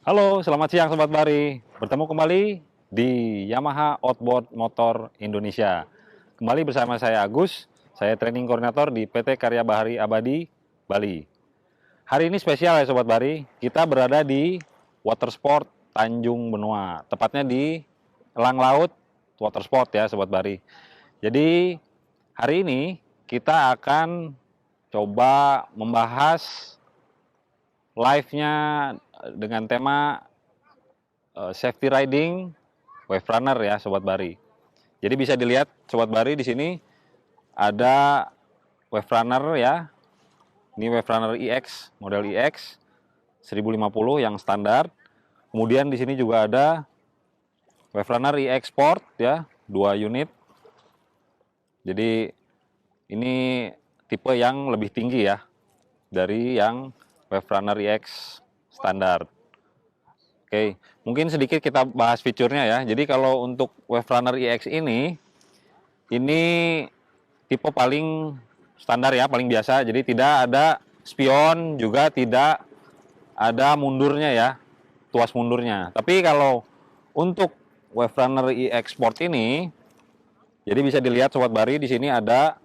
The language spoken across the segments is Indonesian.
Halo, selamat siang Sobat Bari. Bertemu kembali di Yamaha Outboard Motor Indonesia. Kembali bersama saya Agus, saya training koordinator di PT Karya Bahari Abadi, Bali. Hari ini spesial ya Sobat Bari, kita berada di Watersport Tanjung Benoa, tepatnya di Elang Laut Watersport ya Sobat Bari. Jadi hari ini kita akan coba membahas live-nya dengan tema safety riding wave runner ya Sobat Bari. Jadi bisa dilihat Sobat Bari di sini ada wave runner ya. Ini wave runner EX, model EX 1050 yang standar. Kemudian di sini juga ada wave runner EX Sport ya, 2 unit. Jadi ini tipe yang lebih tinggi ya dari yang wave runner EX standar. Oke, mungkin sedikit kita bahas fiturnya ya. Jadi kalau untuk Wave Runner EX ini tipe paling standar ya, paling biasa. Jadi tidak ada spion, juga tidak ada mundurnya ya, tuas mundurnya. Tapi kalau untuk Wave Runner EX Sport ini, jadi bisa dilihat Sobat Bari di sini ada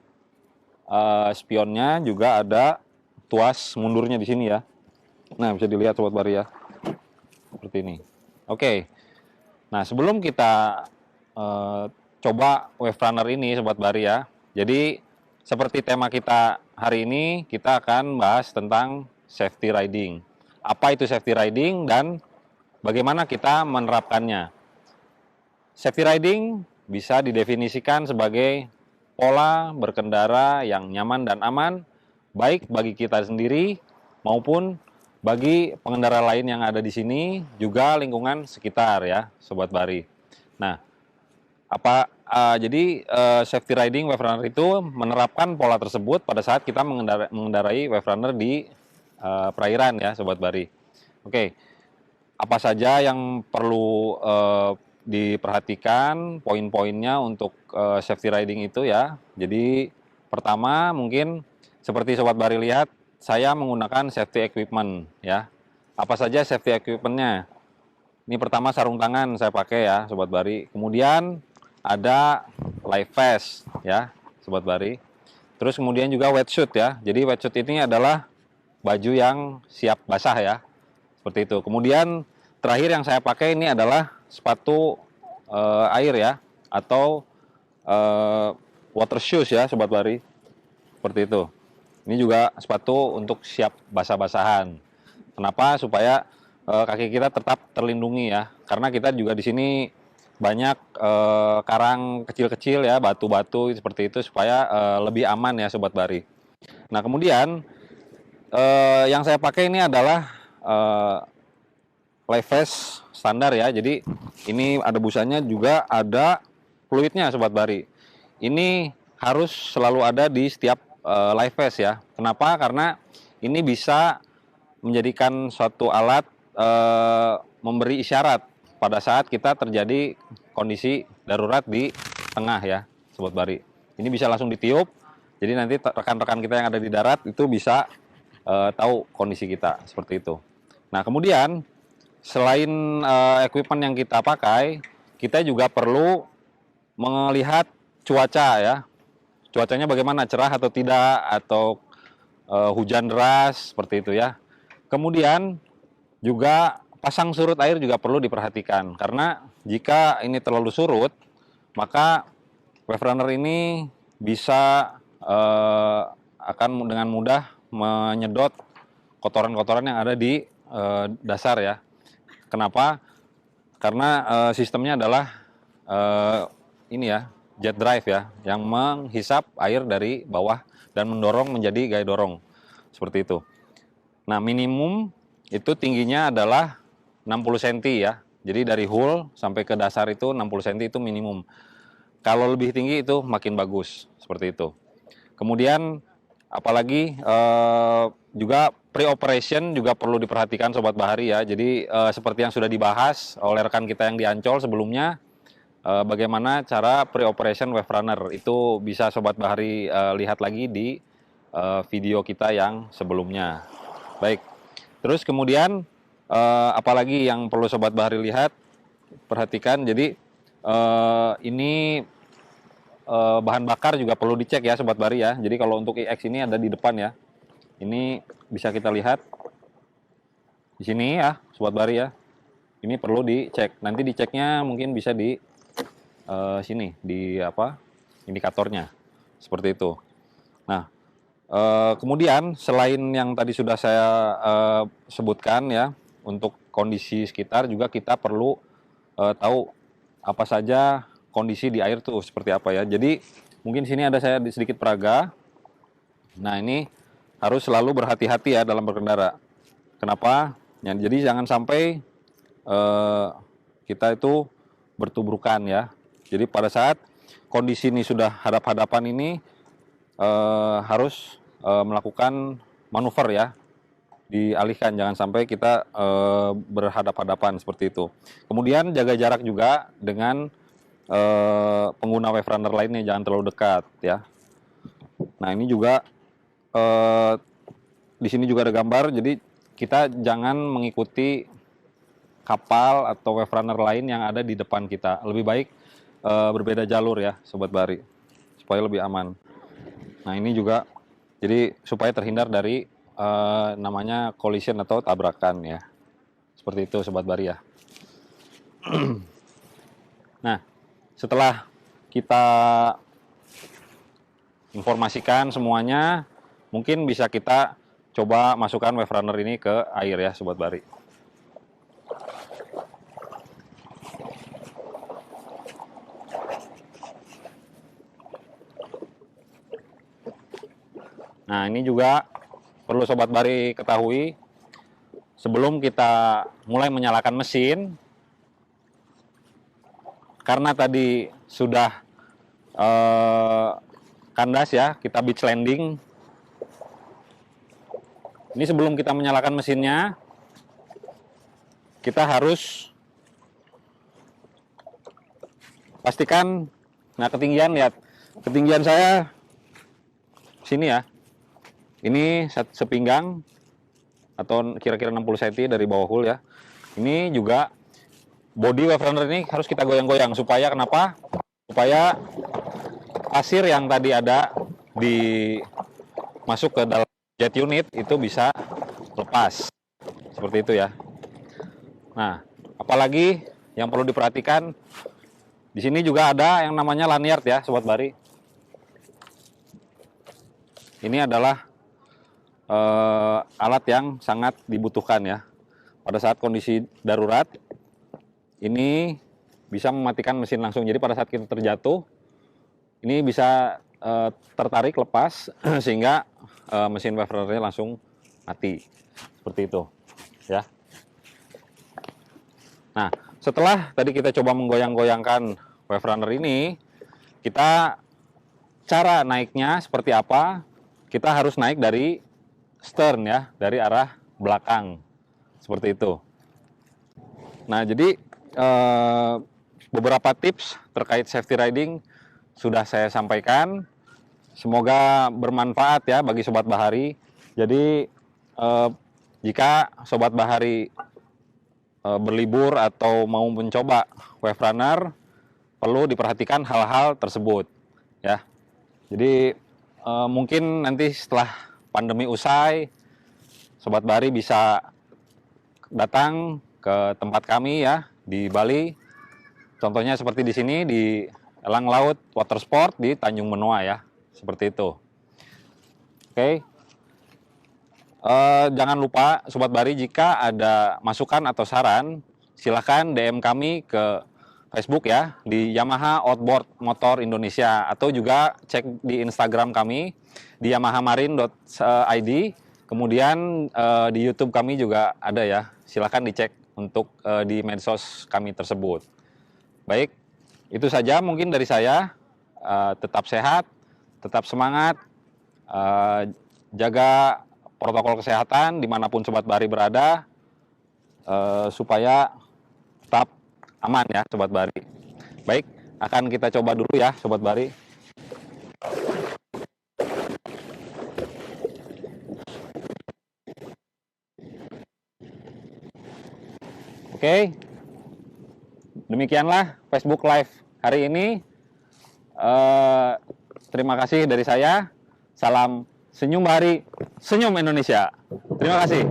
spionnya, juga ada tuas mundurnya di sini ya. Nah, bisa dilihat Sobat Bari ya. Seperti ini. Oke. Nah, sebelum kita coba wave runner ini Sobat Bari ya. Jadi seperti tema kita hari ini, kita akan bahas tentang safety riding. Apa itu safety riding dan bagaimana kita menerapkannya. Safety riding bisa didefinisikan sebagai pola berkendara yang nyaman dan aman, baik bagi kita sendiri maupun bagi pengendara lain yang ada di sini, juga lingkungan sekitar ya, Sobat Bari. Nah, jadi safety riding wave runner itu menerapkan pola tersebut pada saat kita mengendarai wave runner di perairan ya, Sobat Bari. Oke, apa saja yang perlu diperhatikan poin-poinnya untuk safety riding itu ya. Jadi pertama mungkin seperti Sobat Bari lihat, saya menggunakan safety equipment ya. Apa saja safety equipmentnya? Ini pertama sarung tangan saya pakai ya Sobat Bari. Kemudian ada life vest ya Sobat Bari. Terus kemudian juga wetsuit ya. Jadi wetsuit ini adalah baju yang siap basah ya. Seperti itu. Kemudian terakhir yang saya pakai ini adalah sepatu air ya, atau water shoes ya Sobat Bari. Seperti itu. Ini juga sepatu untuk siap basah-basahan. Kenapa? Supaya kaki kita tetap terlindungi ya. Karena kita juga di sini banyak karang kecil-kecil ya, batu-batu seperti itu, supaya lebih aman ya Sobat Bari. Nah, kemudian yang saya pakai ini adalah life vest standar ya. Jadi ini ada busanya, juga ada fluidnya Sobat Bari. Ini harus selalu ada di setiap life vest ya. Kenapa? Karena ini bisa menjadikan suatu alat memberi isyarat pada saat kita terjadi kondisi darurat di tengah ya, Sobat Bari. Ini bisa langsung ditiup, jadi nanti rekan-rekan kita yang ada di darat itu bisa tahu kondisi kita, seperti itu. Nah, kemudian selain equipment yang kita pakai, kita juga perlu melihat cuaca ya. Cuacanya bagaimana, cerah atau tidak, atau hujan deras, seperti itu ya. Kemudian juga pasang surut air juga perlu diperhatikan, karena jika ini terlalu surut, maka wave runner ini bisa akan dengan mudah menyedot kotoran-kotoran yang ada di dasar ya. Kenapa? Karena sistemnya adalah ini ya, jet drive ya, yang menghisap air dari bawah dan mendorong menjadi gaya dorong, seperti itu. Nah, minimum itu tingginya adalah 60 cm ya. Jadi dari hull sampai ke dasar itu 60 cm itu minimum. Kalau lebih tinggi itu makin bagus, seperti itu. Kemudian apalagi juga pre-operation juga perlu diperhatikan Sobat Bahari ya. Jadi seperti yang sudah dibahas oleh rekan kita yang di Ancol sebelumnya, bagaimana cara pre-operation wave runner, itu bisa Sobat Bahari lihat lagi di video kita yang sebelumnya. Baik, terus kemudian Apalagi yang perlu Sobat Bahari lihat, perhatikan. Jadi ini bahan bakar juga perlu dicek ya Sobat Bahari ya. Jadi kalau untuk iX ini ada di depan ya. Ini bisa kita lihat di sini ya Sobat Bahari ya. Ini perlu dicek. Nanti diceknya mungkin bisa di sini di apa? Indikatornya. Seperti itu. Nah, kemudian selain yang tadi sudah saya sebutkan ya, untuk kondisi sekitar juga kita perlu tahu apa saja kondisi di air tuh seperti apa ya. Jadi mungkin sini ada saya sedikit peraga. Nah, ini harus selalu berhati-hati ya dalam berkendara. Kenapa? Ya, jadi jangan sampai kita itu bertubrukan ya. Jadi pada saat kondisi ini sudah hadap-hadapan ini harus melakukan manuver ya, dialihkan, jangan sampai kita berhadap-hadapan seperti itu. Kemudian jaga jarak juga dengan pengguna wave runner lainnya, jangan terlalu dekat ya. Nah ini juga di sini juga ada gambar, jadi kita jangan mengikuti kapal atau wave runner lain yang ada di depan kita. Lebih baik berbeda jalur ya Sobat Bahari, supaya lebih aman. Nah ini juga jadi supaya terhindar dari namanya collision atau tabrakan ya. Seperti itu Sobat Bahari ya. Nah setelah kita informasikan semuanya, mungkin bisa kita coba masukkan wave runner ini ke air ya Sobat Bahari. Nah ini juga perlu Sobat Bahari ketahui, sebelum kita mulai menyalakan mesin, karena tadi sudah kandas ya, kita beach landing. Ini sebelum kita menyalakan mesinnya, kita harus pastikan, nah ketinggian, lihat ketinggian saya sini ya, ini sepinggang atau kira-kira 60 cm dari bawah hull ya. Ini juga body wave runner ini harus kita goyang-goyang, supaya kenapa? Supaya pasir yang tadi ada di masuk ke dalam jet unit itu bisa lepas. Seperti itu ya. Nah, apalagi yang perlu diperhatikan, di sini juga ada yang namanya lanyard ya Sobat Bahari. Ini adalah alat yang sangat dibutuhkan ya pada saat kondisi darurat. Ini bisa mematikan mesin langsung. Jadi pada saat kita terjatuh, ini bisa tertarik lepas sehingga mesin wave runner-nya langsung mati. Seperti itu ya. Nah setelah tadi kita coba menggoyang-goyangkan wave runner ini, kita cara naiknya seperti apa? Kita harus naik dari stern ya, dari arah belakang, seperti itu. Nah jadi beberapa tips terkait safety riding sudah saya sampaikan, semoga bermanfaat ya bagi Sobat Bahari. Jadi jika Sobat Bahari berlibur atau mau mencoba wave runner, perlu diperhatikan hal-hal tersebut ya. Jadi mungkin nanti setelah pandemi usai, Sobat Bahari bisa datang ke tempat kami ya di Bali. Contohnya seperti di sini di Elang Laut Water Sport di Tanjung Benoa ya, seperti itu. Oke. Jangan lupa Sobat Bahari, jika ada masukan atau saran, silahkan DM kami ke Facebook ya, di Yamaha Outboard Motor Indonesia, atau juga cek di Instagram kami di yamahamarin.id. Kemudian di YouTube kami juga ada ya, silahkan dicek untuk di medsos kami tersebut. Baik, itu saja mungkin dari saya. Tetap sehat, tetap semangat, jaga protokol kesehatan dimanapun Sobat Bahari berada, supaya tetap aman ya Sobat Bahari. Baik, akan kita coba dulu ya Sobat Bahari. Oke, demikianlah Facebook Live hari ini. Terima kasih dari saya. Salam senyum Bahari, senyum Indonesia. Terima kasih.